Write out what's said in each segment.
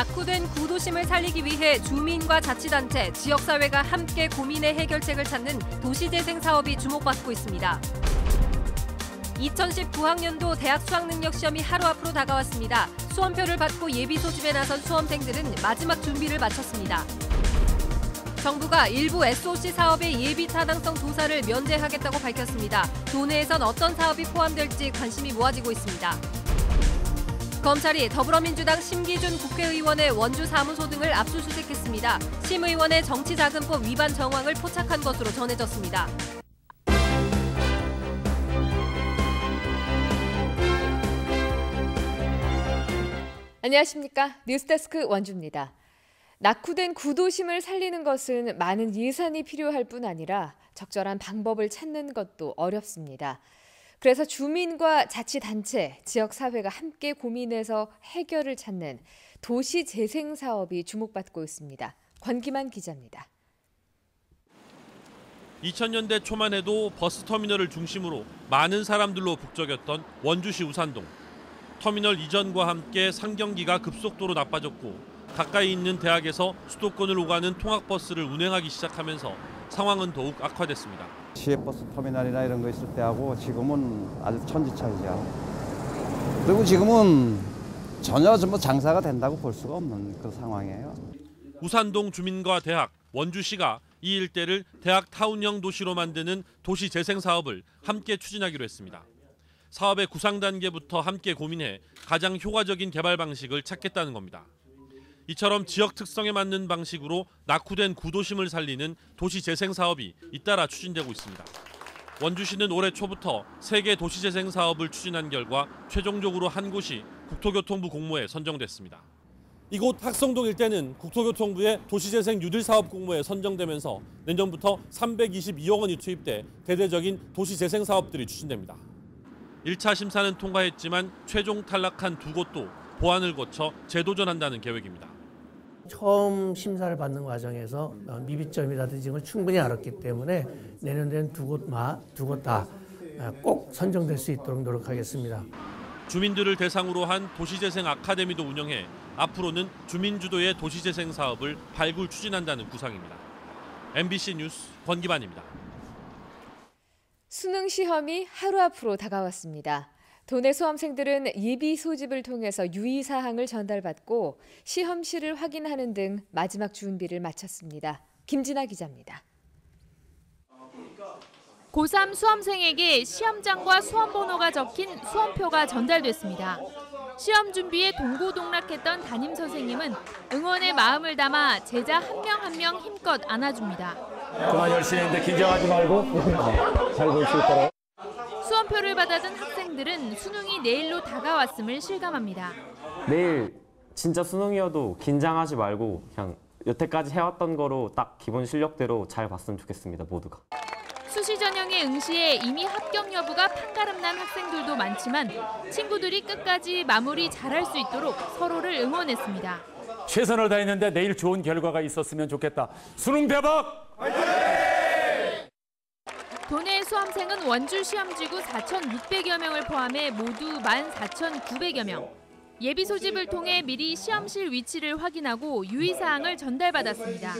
낙후된 구도심을 살리기 위해 주민과 자치단체, 지역사회가 함께 고민의 해결책을 찾는 도시재생 사업이 주목받고 있습니다. 2019학년도 대학 수학능력시험이 하루 앞으로 다가왔습니다. 수험표를 받고 예비 소집에 나선 수험생들은 마지막 준비를 마쳤습니다. 정부가 일부 SOC 사업의 예비 타당성 조사를 면제하겠다고 밝혔습니다. 도내에선 어떤 사업이 포함될지 관심이 모아지고 있습니다. 검찰이 더불어민주당 심기준 국회의원의 원주 사무소 등을 압수수색했습니다. 심 의원의 정치자금법 위반 정황을 포착한 것으로 전해졌습니다. 안녕하십니까. 뉴스데스크 원주입니다. 낙후된 구도심을 살리는 것은 많은 예산이 필요할 뿐 아니라 적절한 방법을 찾는 것도 어렵습니다. 그래서 주민과 자치단체, 지역사회가 함께 고민해서 해결을 찾는 도시재생 사업이 주목받고 있습니다. 권기만 기자입니다. 2000년대 초만 해도 버스터미널을 중심으로 많은 사람들로 북적였던 원주시 우산동. 터미널 이전과 함께 상경기가 급속도로 나빠졌고 가까이 있는 대학에서 수도권을 오가는 통학버스를 운행하기 시작하면서 상황은 더욱 악화됐습니다. 시외버스 터미널이나 이런 거 있을 때하고 지금은 아주 천지차이죠. 그리고 지금은 전혀 장사가 된다고 볼 수가 없는 그런 상황이에요. 우산동 주민과 대학, 원주시가 이 일대를 대학 타운형 도시로 만드는 도시재생 사업을 함께 추진하기로 했습니다. 사업의 구상 단계부터 함께 고민해 가장 효과적인 개발 방식을 찾겠다는 겁니다. 이처럼 지역 특성에 맞는 방식으로 낙후된 구도심을 살리는 도시재생 사업이 잇따라 추진되고 있습니다. 원주시는 올해 초부터 3개 도시재생 사업을 추진한 결과 최종적으로 한 곳이 국토교통부 공모에 선정됐습니다. 이곳 학성동 일대는 국토교통부의 도시재생 뉴딜 사업 공모에 선정되면서 내년부터 322억 원이 투입돼 대대적인 도시재생 사업들이 추진됩니다. 1차 심사는 통과했지만 최종 탈락한 2곳도 보완을 거쳐 재도전한다는 계획입니다. 처음 심사를 받는 과정에서 미비점이라든지 이걸 충분히 알았기 때문에 내년에는 두 곳 다 꼭 선정될 수 있도록 노력하겠습니다. 주민들을 대상으로 한 도시재생 아카데미도 운영해 앞으로는 주민 주도의 도시재생 사업을 발굴 추진한다는 구상입니다. MBC 뉴스 권기만입니다. 수능 시험이 하루 앞으로 다가왔습니다. 도내 수험생들은 예비 소집을 통해서 유의사항을 전달받고 시험실을 확인하는 등 마지막 준비를 마쳤습니다. 김진아 기자입니다. 고3 수험생에게 시험장과 수험번호가 적힌 수험표가 전달됐습니다. 시험 준비에 동고동락했던 담임 선생님은 응원의 마음을 담아 제자 한 명 한 명 힘껏 안아줍니다. 그만 열심히 했는데 긴장하지 말고 잘 볼 수 있도록. 수험표를 받아든 학생들은 수능이 내일로 다가왔음을 실감합니다. 내일 진짜 수능이어도 긴장하지 말고 그냥 여태까지 해왔던 거로 딱 기본 실력대로 잘 봤으면 좋겠습니다, 모두가. 수시 전형의 응시에 이미 합격 여부가 판가름난 학생들도 많지만 친구들이 끝까지 마무리 잘할 수 있도록 서로를 응원했습니다. 최선을 다했는데 내일 좋은 결과가 있었으면 좋겠다. 수능 대박! 화이팅! 도내 수험생은 원주 시험지구 4,600여 명을 포함해 모두 14,900여 명. 예비 소집을 통해 미리 시험실 위치를 확인하고 유의사항을 전달받았습니다.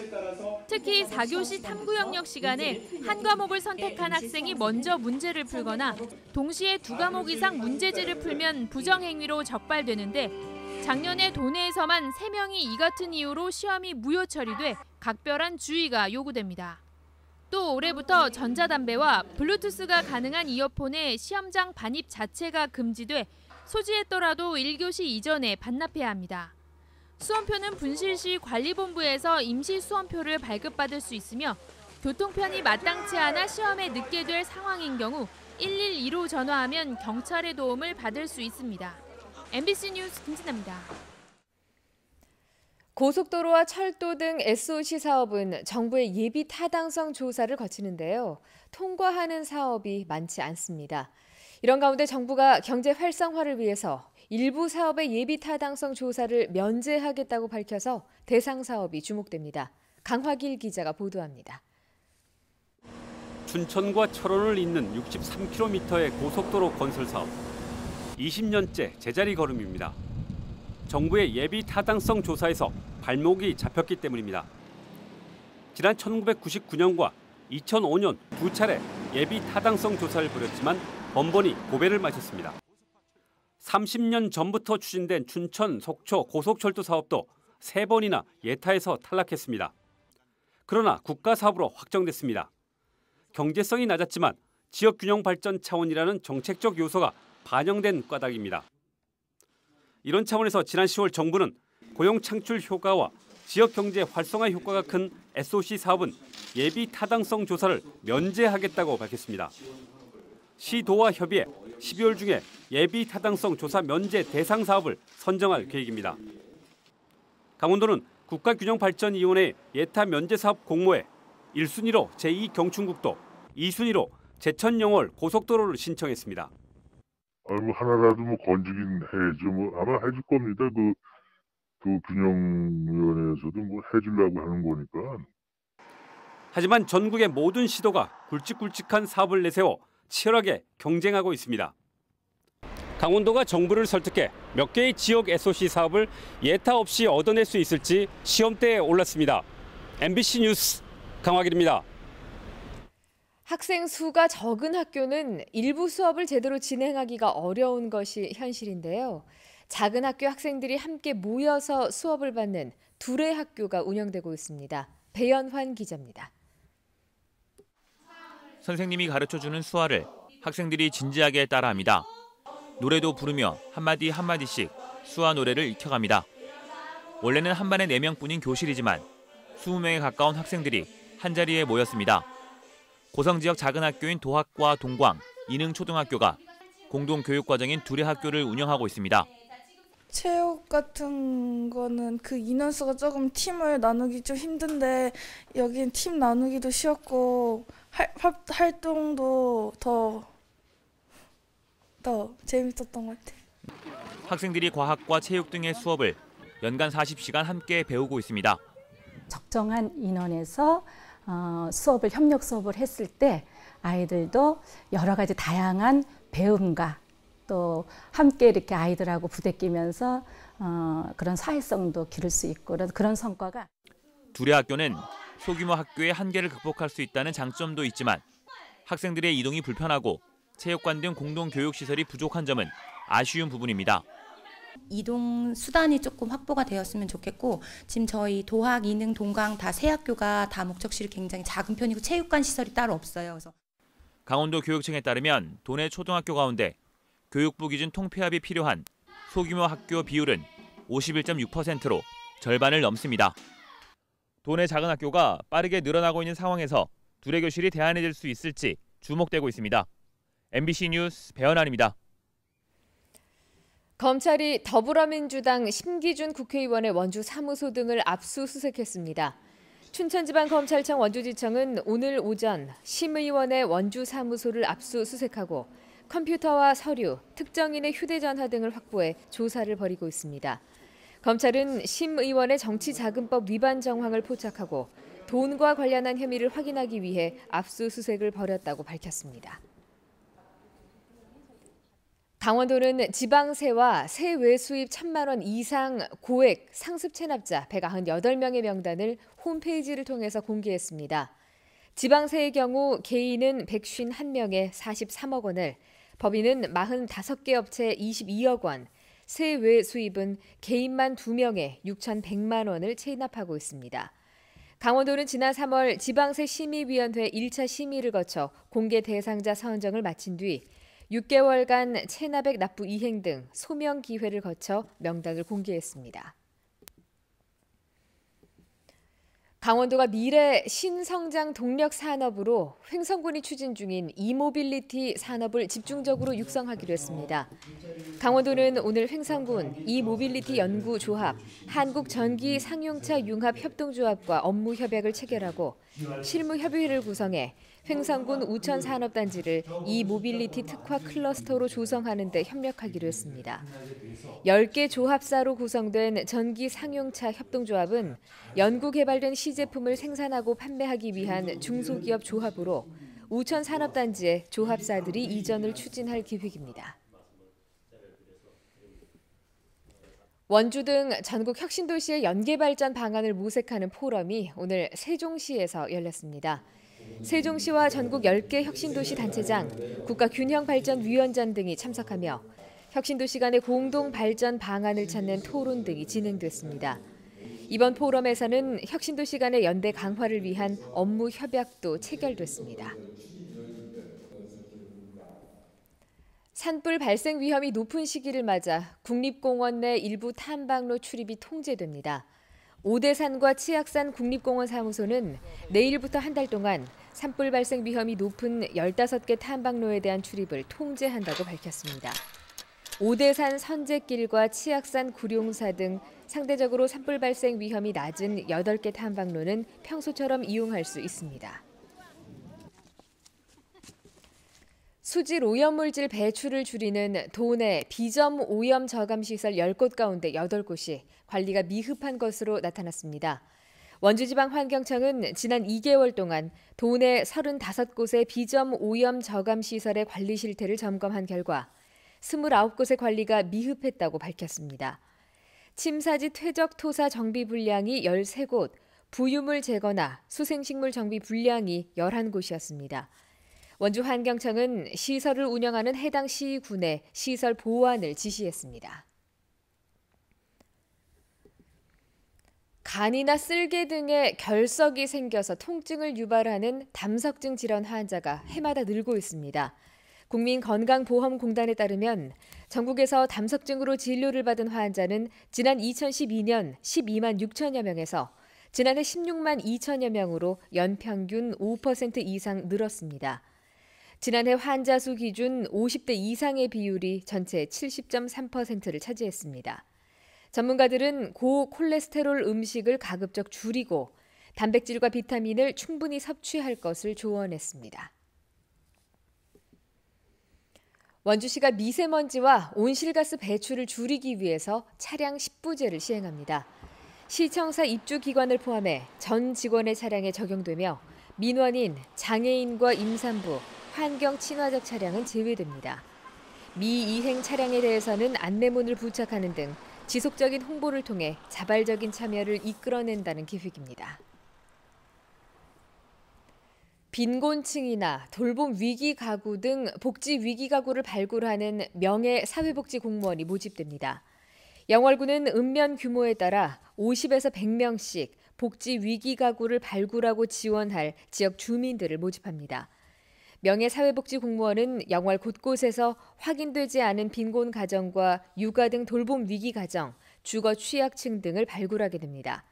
특히 4교시 탐구 영역 시간에 한 과목을 선택한 학생이 먼저 문제를 풀거나 동시에 2과목 이상 문제지를 풀면 부정행위로 적발되는데 작년에 도내에서만 3명이 이 같은 이유로 시험이 무효 처리돼 각별한 주의가 요구됩니다. 또 올해부터 전자담배와 블루투스가 가능한 이어폰에 시험장 반입 자체가 금지돼 소지했더라도 1교시 이전에 반납해야 합니다. 수험표는 분실시 관리본부에서 임시 수험표를 발급받을 수 있으며 교통편이 마땅치 않아 시험에 늦게 될 상황인 경우 112로 전화하면 경찰의 도움을 받을 수 있습니다. MBC 뉴스 김진아입니다. 고속도로와 철도 등 SOC 사업은 정부의 예비 타당성 조사를 거치는데요. 통과하는 사업이 많지 않습니다. 이런 가운데 정부가 경제 활성화를 위해서 일부 사업의 예비 타당성 조사를 면제하겠다고 밝혀서 대상 사업이 주목됩니다. 강화길 기자가 보도합니다. 춘천과 철원을 잇는 63km의 고속도로 건설 사업. 20년째 제자리 걸음입니다. 정부의 예비 타당성 조사에서 발목이 잡혔기 때문입니다. 지난 1999년과 2005년 두 차례 예비 타당성 조사를 벌였지만 번번이 고배를 마셨습니다. 30년 전부터 추진된 춘천 속초 고속철도 사업도 3번이나 예타에서 탈락했습니다. 그러나 국가 사업으로 확정됐습니다. 경제성이 낮았지만 지역 균형 발전 차원이라는 정책적 요소가 반영된 까닭입니다. 이런 차원에서 지난 10월 정부는 고용 창출 효과와 지역 경제 활성화 효과가 큰 SOC 사업은 예비 타당성 조사를 면제하겠다고 밝혔습니다. 시도와 협의해 12월 중에 예비 타당성 조사 면제 대상 사업을 선정할 계획입니다. 강원도는 국가균형발전위원회 예타 면제 사업 공모에 1순위로 제2경춘국도, 2순위로 제천 영월 고속도로를 신청했습니다. 하나라도 건지긴 해야죠. 아마 해줄 겁니다. 그 균형위원회에서도 해주려고 하는 거니까. 하지만 전국의 모든 시도가 굵직굵직한 사업을 내세워 치열하게 경쟁하고 있습니다. 강원도가 정부를 설득해 몇 개의 지역 SOC 사업을 예타 없이 얻어낼 수 있을지 시험대에 올랐습니다. MBC 뉴스 강화길입니다. 학생 수가 적은 학교는 일부 수업을 제대로 진행하기가 어려운 것이 현실인데요. 작은 학교 학생들이 함께 모여서 수업을 받는 둘의 학교가 운영되고 있습니다. 배연환 기자입니다. 선생님이 가르쳐주는 수화를 학생들이 진지하게 따라합니다. 노래도 부르며 한마디 한마디씩 수화 노래를 익혀갑니다. 원래는 한 반에 4명뿐인 교실이지만 20명에 가까운 학생들이 한자리에 모였습니다. 고성 지역 작은 학교인 도학과 동광, 이능초등학교가 공동 교육과정인 둘의 학교를 운영하고 있습니다. 체육 같은 거는 그 인원수가 조금 팀을 나누기 좀 힘든데 여긴 팀 나누기도 쉬웠고 활동도 더 재밌었던 것 같아요. 학생들이 과학과 체육 등의 수업을 연간 40시간 함께 배우고 있습니다. 적정한 인원에서 협력 수업을 했을 때 아이들도 여러 가지 다양한 배움과 또 함께 이렇게 아이들하고 부대끼면서 그런 사회성도 기를 수 있고 그런 성과가. 둘의 학교는 소규모 학교의 한계를 극복할 수 있다는 장점도 있지만 학생들의 이동이 불편하고 체육관 등 공동교육시설이 부족한 점은 아쉬운 부분입니다. 이동 수단이 조금 확보가 되었으면 좋겠고 지금 저희 도학, 이능, 동강 다 세 학교가 다 목적실이 굉장히 작은 편이고 체육관 시설이 따로 없어요. 그래서 강원도 교육청에 따르면 도내 초등학교 가운데 교육부 기준 통폐합이 필요한 소규모 학교 비율은 51.6%로 절반을 넘습니다. 도내 작은 학교가 빠르게 늘어나고 있는 상황에서 둘의 교실이 대안이 될 수 있을지 주목되고 있습니다. MBC 뉴스 배연환입니다. 검찰이 더불어민주당 심기준 국회의원의 원주 사무소 등을 압수수색했습니다. 춘천지방검찰청 원주지청은 오늘 오전 심 의원의 원주 사무소를 압수수색하고 컴퓨터와 서류, 특정인의 휴대전화 등을 확보해 조사를 벌이고 있습니다. 검찰은 심 의원의 정치자금법 위반 정황을 포착하고 돈과 관련한 혐의를 확인하기 위해 압수수색을 벌였다고 밝혔습니다. 강원도는 지방세와 세 외수입 1,000만 원 이상 고액 상습 체납자 198명의 명단을 홈페이지를 통해서 공개했습니다. 지방세의 경우 개인은 151명에 43억 원을, 법인은 45개 업체 22억 원, 세 외수입은 개인만 2명에 6,100만 원을 체납하고 있습니다. 강원도는 지난 3월 지방세 심의위원회 1차 심의를 거쳐 공개 대상자 선정을 마친 뒤 6개월간 체납액 납부 이행 등 소명 기회를 거쳐 명단을 공개했습니다. 강원도가 미래 신성장 동력 산업으로 횡성군이 추진 중인 이모빌리티 산업을 집중적으로 육성하기로 했습니다. 강원도는 오늘 횡성군 이모빌리티 연구조합, 한국전기상용차 융합협동조합과 업무 협약을 체결하고 실무협의회를 구성해 횡성군 우천산업단지를 이모빌리티 특화 클러스터로 조성하는 데 협력하기로 했습니다. 10개 조합사로 구성된 전기상용차 협동조합은 연구개발된 시제품을 생산하고 판매하기 위한 중소기업 조합으로 우천산업단지에 조합사들이 이전을 추진할 계획입니다. 원주 등 전국 혁신도시의 연계발전 방안을 모색하는 포럼이 오늘 세종시에서 열렸습니다. 세종시와 전국 10개 혁신도시 단체장, 국가균형발전위원장 등이 참석하며 혁신도시 간의 공동 발전 방안을 찾는 토론 등이 진행됐습니다. 이번 포럼에서는 혁신도시 간의 연대 강화를 위한 업무 협약도 체결됐습니다. 산불 발생 위험이 높은 시기를 맞아 국립공원 내 일부 탐방로 출입이 통제됩니다. 오대산과 치악산 국립공원 사무소는 내일부터 한 달 동안 산불 발생 위험이 높은 15개 탐방로에 대한 출입을 통제한다고 밝혔습니다. 오대산 선제길과 치악산 구룡사 등 상대적으로 산불 발생 위험이 낮은 8개 탐방로는 평소처럼 이용할 수 있습니다. 수질 오염물질 배출을 줄이는 도내 비점 오염 저감 시설 10곳 가운데 8곳이 관리가 미흡한 것으로 나타났습니다. 원주지방환경청은 지난 2개월 동안 도내 35곳의 비점 오염 저감 시설의 관리 실태를 점검한 결과 29곳의 관리가 미흡했다고 밝혔습니다. 침사지 퇴적 토사 정비 불량이 13곳, 부유물 제거나 수생식물 정비 불량이 11곳이었습니다. 원주환경청은 시설을 운영하는 해당 시군에 시설 보완을 지시했습니다. 간이나 쓸개 등의 결석이 생겨서 통증을 유발하는 담석증 질환 환자가 해마다 늘고 있습니다. 국민건강보험공단에 따르면 전국에서 담석증으로 진료를 받은 환자는 지난 2012년 12만 6천여 명에서 지난해 16만 2천여 명으로 연평균 5% 이상 늘었습니다. 지난해 환자 수 기준 50대 이상의 비율이 전체 70.3%를 차지했습니다. 전문가들은 고콜레스테롤 음식을 가급적 줄이고 단백질과 비타민을 충분히 섭취할 것을 조언했습니다. 원주시가 미세먼지와 온실가스 배출을 줄이기 위해서 차량 10부제를 시행합니다. 시청사 입주기관을 포함해 전 직원의 차량에 적용되며 민원인, 장애인과 임산부, 환경 친화적 차량은 제외됩니다. 미이행 차량에 대해서는 안내문을 부착하는 등 지속적인 홍보를 통해 자발적인 참여를 이끌어낸다는 계획입니다. 빈곤층이나 돌봄 위기 가구 등 복지 위기 가구를 발굴하는 명예 사회복지 공무원이 모집됩니다. 영월구는 읍면 규모에 따라 50에서 100명씩 복지 위기 가구를 발굴하고 지원할 지역 주민들을 모집합니다. 명예사회복지 공무원은 영월 곳곳에서 확인되지 않은 빈곤 가정과 육아 등 돌봄 위기 가정, 주거 취약층 등을 발굴하게 됩니다.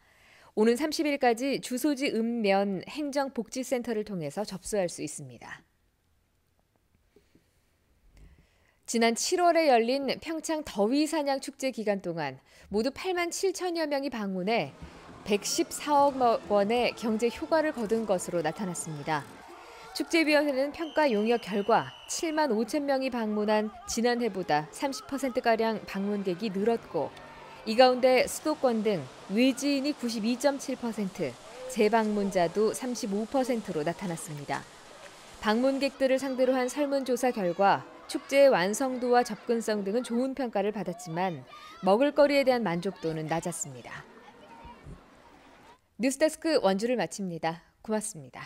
오는 30일까지 주소지 읍면 행정복지센터를 통해서 접수할 수 있습니다. 지난 7월에 열린 평창 더위사냥 축제 기간 동안 모두 8만 7천여 명이 방문해 114억 원의 경제 효과를 거둔 것으로 나타났습니다. 축제위원회는 평가 용역 결과 7만 5천 명이 방문한 지난해보다 30%가량 방문객이 늘었고 이 가운데 수도권 등 외지인이 92.7%, 재방문자도 35%로 나타났습니다. 방문객들을 상대로 한 설문조사 결과 축제의 완성도와 접근성 등은 좋은 평가를 받았지만 먹을거리에 대한 만족도는 낮았습니다. 뉴스데스크 원주를 마칩니다. 고맙습니다.